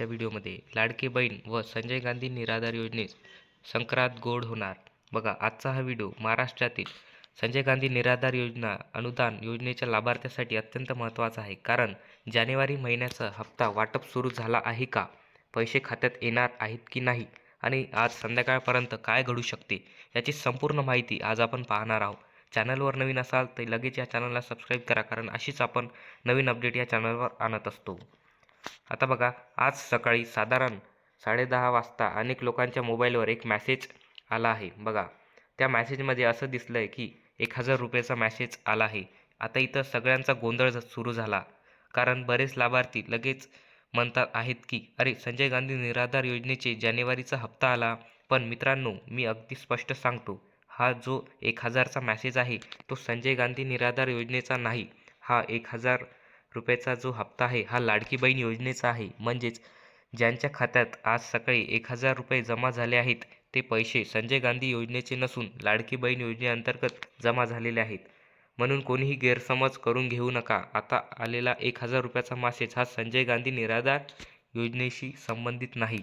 आजच्या व्हिडिओमध्ये लाडकी बहीण व संजय गांधी निराधार योजनेस संक्रांत गोड होणार. बघा, आजचा हा व्हिडिओ महाराष्ट्रातील संजय गांधी निराधार योजना अनुदान योजनेच्या लाभार्थ्यासाठी अत्यंत महत्त्वाचा आहे. कारण जानेवारी महिन्याचा हप्ता वाटप सुरू झाला आहे का, पैसे खात्यात येणार आहेत की नाही आणि आज संध्याकाळपर्यंत काय घडू शकते याची संपूर्ण माहिती आज आपण पाहणार आहोत. चॅनलवर नवीन असाल तर लगेच या चॅनलला सबस्क्राईब करा, कारण अशीच आपण नवीन अपडेट या चॅनलवर आणत असतो. आता बघा, आज सकाळी साधारण 10:30 वाजता अनेक लोकांच्या मोबाईलवर एक मेसेज आला आहे. बघा, त्या मेसेजमध्ये असं दिसलं आहे की 1000 रुपयाचा मेसेज आला आहे. आता इथं सगळ्यांचा गोंधळ सुरू झाला, कारण बरेच लाभार्थी लगेच म्हणतात आहेत की अरे, संजय गांधी निराधार योजनेचे जानेवारीचा हप्ता आला. पण मित्रांनो, मी अगदी स्पष्ट सांगतो, हा जो 1000चा मेसेज आहे तो संजय गांधी निराधार योजनेचा नाही. हा 1000 रुपयाचा जो हप्ता आहे हा लाडकी बहीण योजनेचा आहे. म्हणजेच ज्यांच्या खात्यात आज सकाळी 1000 रुपये जमा झाले आहेत ते पैसे संजय गांधी योजनेचे नसून लाडकी बहीण योजनेअंतर्गत जमा झालेले आहेत. म्हणून कोणीही गैरसमज करून घेऊ नका. आता आलेला 1000 रुपयाचा मेसेज हा संजय गांधी निराधार योजनेशी संबंधित नाही.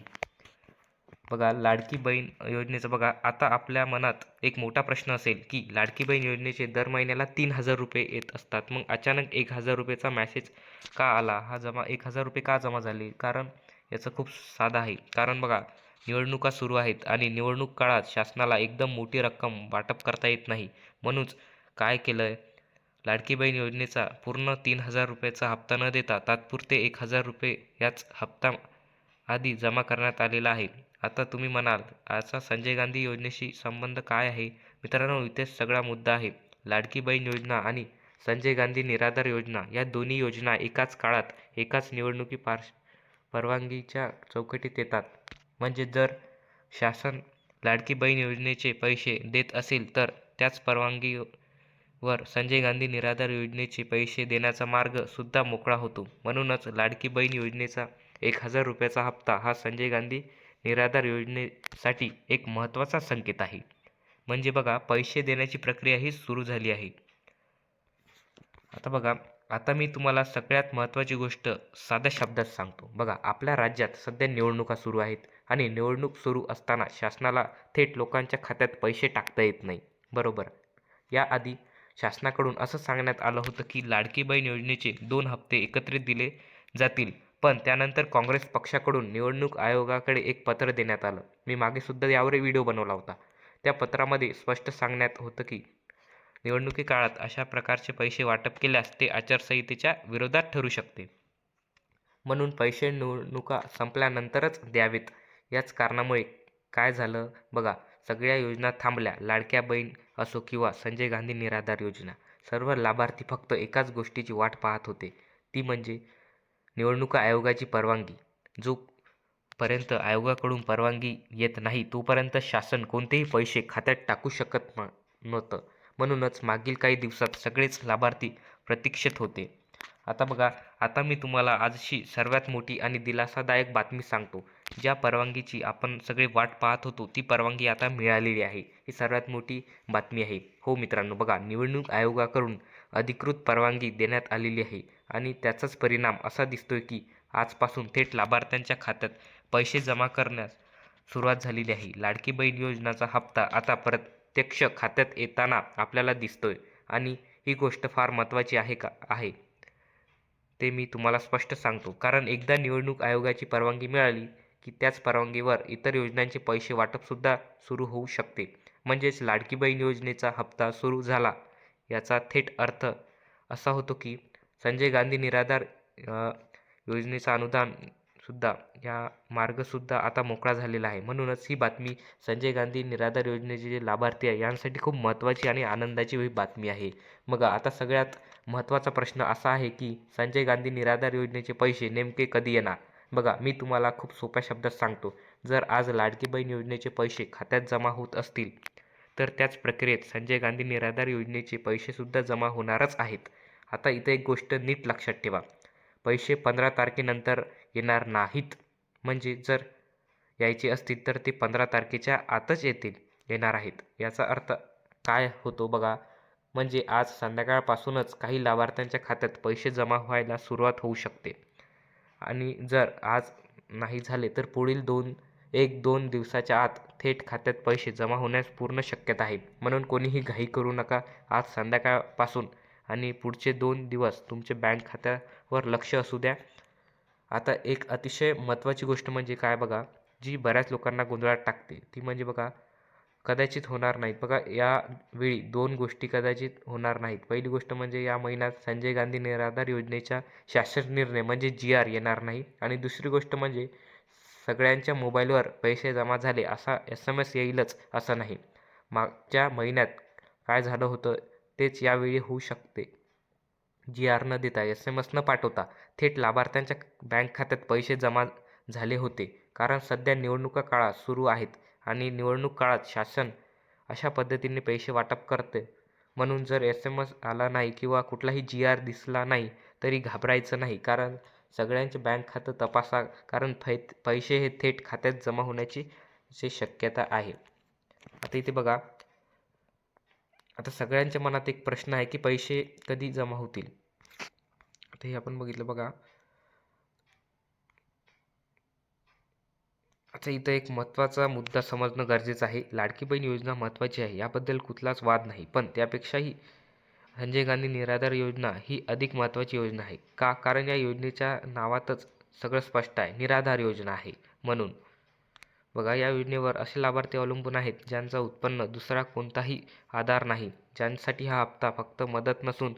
बघा, लाडकी बहीण योजनेचं बघा, आता आपल्या मनात एक मोठा प्रश्न असेल की लाडकी बहीण योजनेचे दर महिन्याला 3000 रुपये येत असतात, मग अचानक 1000 रुपयेचा मेसेज का आला? 1000 रुपये का जमा झाले? कारण याचं खूप साधं आहे. कारण बघा, निवडणुका सुरू आहेत आणि निवडणूक काळात शासनाला एकदम मोठी रक्कम वाटप करता येत नाही. म्हणूनच काय केलं, लाडकी बहीण योजनेचा पूर्ण 3000 रुपयाचा हप्ता न देता तात्पुरते 1000 रुपये याच हप्ता आधी जमा करण्यात आलेला आहे. आता तुम्ही म्हणाल, याचा संजय गांधी योजनेशी संबंध काय आहे? मित्रांनो, इथेच सगळा मुद्दा आहे. लाडकी बहीण योजना आणि संजय गांधी निराधार योजना या दोन्ही योजना एकाच काळात एकाच निवडणुकी परवानगीच्या चौकटीत येतात. म्हणजे जर शासन लाडकी बहीण योजनेचे पैसे देत असेल तर त्याच परवानगीवर संजय गांधी निराधार योजनेचे पैसे देण्याचा मार्ग सुद्धा मोकळा होतो. म्हणूनच लाडकी बहीण योजनेचा 1000 रुपयाचा हप्ता हा संजय गांधी निराधार योजनेसाठी एक महत्त्वाचा संकेत आहे. म्हणजे बघा, पैसे देण्याची प्रक्रिया ही सुरू झाली आहे. आता बघा, आता मी तुम्हाला सगळ्यात महत्त्वाची गोष्ट साध्या शब्दात सांगतो. बघा, आपल्या राज्यात सध्या निवडणुका सुरू आहेत आणि निवडणूक सुरू असताना शासनाला थेट लोकांच्या खात्यात पैसे टाकता येत नाही, बरोबर? याआधी शासनाकडून असं सांगण्यात आलं होतं की लाडकी बहीण योजनेचे 2 हप्ते एकत्रित दिले जातील. पण त्यानंतर काँग्रेस पक्षाकडून निवडणूक आयोगाकडे एक पत्र देण्यात आलं. मी मागे सुद्धा यावर व्हिडिओ बनवला होता. त्या पत्रामध्ये स्पष्ट सांगण्यात होतं की निवडणुकी काळात अशा प्रकारचे पैसे वाटप केल्यास ते आचारसंहितेच्या विरोधात ठरू शकते. म्हणून पैसे निवडणुका संपल्यानंतरच द्यावेत. याच कारणामुळे काय झालं बघा, सगळ्या योजना थांबल्या. लाडक्या बहीण असो किंवा संजय गांधी निराधार योजना, सर्व लाभार्थी फक्त एकाच गोष्टीची वाट पाहत होते, ती म्हणजे निवडणुका आयोगाची परवानगी. जोपर्यंत आयोगाकडून परवानगी येत नाही तोपर्यंत शासन कोणतेही पैसे खात्यात टाकू शकत नव्हतं. म्हणूनच मागील काही दिवसात सगळेच लाभार्थी प्रतीक्षेत होते. आता बघा, आता मी तुम्हाला आजची सर्वात मोठी आणि दिलासादायक बातमी सांगतो. ज्या परवानगीची आपण सगळे वाट पाहत होतो ती परवानगी आता मिळालेली आहे. ही सर्वात मोठी बातमी आहे. हो मित्रांनो, बघा, निवडणूक आयोगाकडून अधिकृत परवानगी देण्यात आलेली आहे आणि त्याचाच परिणाम असा दिसतोय की आजपासून थेट लाभार्थ्यांच्या खात्यात पैसे जमा करण्यास सुरुवात झालेली आहे. लाडकी बहीण योजनेचा हप्ता आता प्रत्यक्ष खात्यात येताना आपल्याला दिसतोय आणि ही गोष्ट फार महत्त्वाची आहे ते मी तुम्हाला स्पष्ट सांगतो. कारण एकदा निवडणूक आयोगाची परवानगी मिळाली की त्याच परवानगीवर इतर योजनांचे पैसे वाटपसुद्धा सुरू होऊ शकते. म्हणजेच लाडकी बहीण योजनेचा हप्ता सुरू झाला याचा थेट अर्थ असा होतो की संजय गांधी निराधार योजनेचा अनुदान सुद्धा या मार्गसुद्धा आता मोकळा झालेला आहे. म्हणूनच ही बातमी संजय गांधी निराधार योजनेचे जे लाभार्थी आहे यांसाठी खूप महत्त्वाची आणि आनंदाची ही बातमी आहे. मग आता सगळ्यात महत्त्वाचा प्रश्न असा आहे की संजय गांधी निराधार योजनेचे पैसे नेमके कधी येणार? बघा, मी तुम्हाला खूप सोप्या शब्दात सांगतो. जर आज लाडकी बहीण योजनेचे पैसे खात्यात जमा होत असतील तर त्याच प्रक्रियेत संजय गांधी निराधार योजनेचे पैसेसुद्धा जमा होणारच आहेत. आता इथे एक गोष्ट नीट लक्षात ठेवा, पैसे 15 तारखेनंतर येणार नाहीत. म्हणजे जर यायचे असतील तर ते 15 तारखेच्या आतच येणार आहेत. याचा अर्थ काय होतो बघा, म्हणजे आज संध्याकाळपासूनच काही लाभार्थ्यांच्या खात्यात पैसे जमा व्हायला सुरुवात होऊ शकते. आणि जर आज नाही झाले तर पुढील 1-2 दिवसाच्या आत थेट खात्यात पैसे जमा होण्यास पूर्ण शक्यता आहे. म्हणून कोणीही घाई करू नका. आज संध्याकाळपासून आणि पुढचे 2 दिवस तुमचे बँक खात्यावर लक्ष असू द्या. आता एक अतिशय महत्त्वाची गोष्ट म्हणजे काय बघा, जी बऱ्याच लोकांना गोंधळात टाकते, ती म्हणजे बघा कदाचित होणार नाहीत. बघा यावेळी 2 गोष्टी कदाचित होणार नाहीत. पहिली गोष्ट म्हणजे या महिन्यात संजय गांधी निराधार योजनेचा शासन निर्णय म्हणजे GR येणार नाही आणि दुसरी गोष्ट म्हणजे सगळ्यांच्या मोबाईलवर पैसे जमा झाले असा SMS येईलच असं नाही. मागच्या महिन्यात काय झालं होतं तेच यावेळी होऊ शकते. GR न देता SMS न पाठवता थेट लाभार्थ्यांच्या बँक खात्यात पैसे जमा झाले होते. कारण सध्या निवडणुका काळात सुरू आहेत आणि निवडणूक काळात शासन अशा पद्धतीने पैसे वाटप करते. म्हणून जर SMS आला नाही किंवा कुठलाही GR दिसला नाही तरी घाबरायचं नाही. कारण सगळ्यांचे बँक खातं तपासा. कारण पैसे हे थेट खात्यात जमा होण्याची शक्यता आहे. आता इथे बघा, आता सगळ्यांच्या मनात एक प्रश्न आहे की पैसे कधी जमा होतील. आता हे आपण बघितलं बघा. आता इथं एक महत्त्वाचा मुद्दा समजणं गरजेचं आहे. लाडकी बहीण योजना महत्त्वाची आहे याबद्दल कुठलाच वाद नाही. पण त्यापेक्षाही संजय गांधी निराधार योजना ही अधिक महत्त्वाची योजना आहे. का? कारण या योजनेच्या नावातच सगळं स्पष्ट आहे. निराधार योजना आहे म्हणून. बघा या योजनेवर असे लाभार्थी अवलंबून आहेत ज्यांचं उत्पन्न दुसरा कोणताही आधार नाही. ज्यांसाठी हा हप्ता फक्त मदत नसून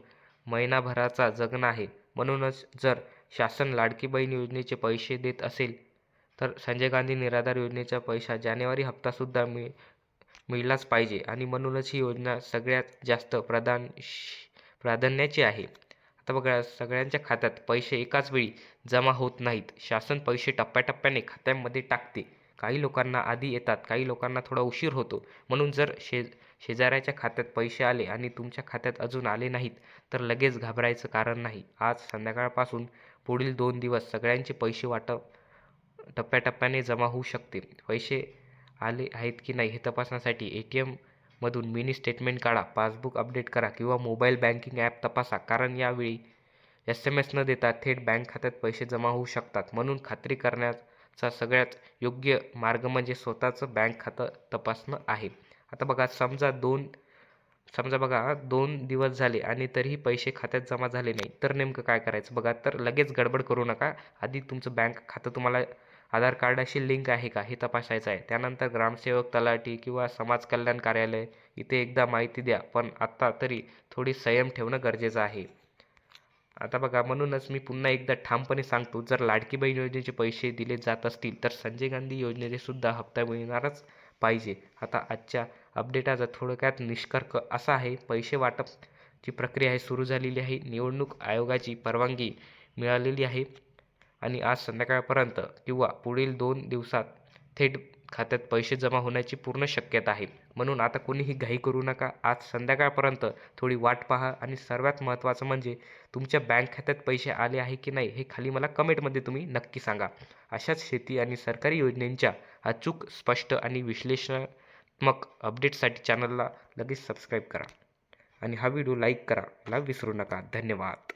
महिनाभराचा जगणं आहे. म्हणूनच जर शासन लाडकी बहीण योजनेचे पैसे देत असेल तर संजय गांधी निराधार योजनेचा पैसा जानेवारी हप्तासुद्धा मिळालाच पाहिजे आणि म्हणूनच ही योजना सगळ्यात जास्त प्राधान्याची आहे. आता बघा सगळ्यांच्या खात्यात पैसे एकाच वेळी जमा होत नाहीत. शासन पैसे टप्प्याटप्प्याने खात्यांमध्ये टाकते. काही लोकांना आधी येतात, काही लोकांना थोडा उशीर होतो. म्हणून जर शेजाऱ्याच्या खात्यात पैसे आले आणि तुमच्या खात्यात अजून आले नाहीत तर लगेच घाबरायचं कारण नाही. आज संध्याकाळपासून पुढील 2 दिवस सगळ्यांचे पैसे वाटप टप्प्याटप्प्याने जमा होऊ शकते. पैसे आले आहेत की नाही हे तपासण्यासाठी ATMमधून मिनी स्टेटमेंट काढा, पासबुक अपडेट करा किंवा मोबाईल बँकिंग ॲप तपासा. कारण यावेळी SMS न देता थेट बँक खात्यात पैसे जमा होऊ शकतात. म्हणून खात्री करण्याचा सगळ्यात योग्य मार्ग म्हणजे स्वतःचं बँक खातं तपासणं आहे. आता बघा समजा बघा 2 दिवस झाले आणि तरीही पैसे खात्यात जमा झाले नाही तर नेमकं काय करायचं बघा. तर लगेच गडबड करू नका. आधी तुमचं बँक खातं तुम्हाला आधार कार्डाशी लिंक आहे का हे तपासायचं आहे. त्यानंतर ग्रामसेवक, तलाठी किंवा समाज कल्याण कार्यालय इथे एकदा माहिती द्या. पण आता तरी थोडी संयम ठेवणं गरजेचं आहे. आता बघा म्हणूनच मी पुन्हा एकदा ठामपणे सांगतो, जर लाडकी बहीण योजनेचे पैसे दिले जात असतील तर संजय गांधी योजनेचे सुद्धा हप्ता मिळणारच पाहिजे. आता आजच्या अपडेटाचा थोडक्यात निष्कर्ष असा आहे, पैसे वाटपची प्रक्रिया सुरू झालेली आहे. निवडणूक आयोगाची परवानगी मिळालेली आहे आणि आज संध्याकाळपर्यंत किंवा पुढील 2 दिवसात थेट खात्यात पैसे जमा होण्याची पूर्ण शक्यता आहे. म्हणून आता कोणीही घाई करू नका. आज संध्याकाळपर्यंत थोडी वाट पहा आणि सर्वात महत्त्वाचं म्हणजे तुमच्या बँक खात्यात पैसे आले आहे की नाही हे खाली मला कमेंटमध्ये तुम्ही नक्की सांगा. अशाच शेती आणि सरकारी योजनांच्या अचूक, स्पष्ट आणि विश्लेषणात्मक अपडेट्ससाठी चॅनलला लगेच सबस्क्राईब करा आणि हा व्हिडिओ लाईक करायला विसरू नका. धन्यवाद.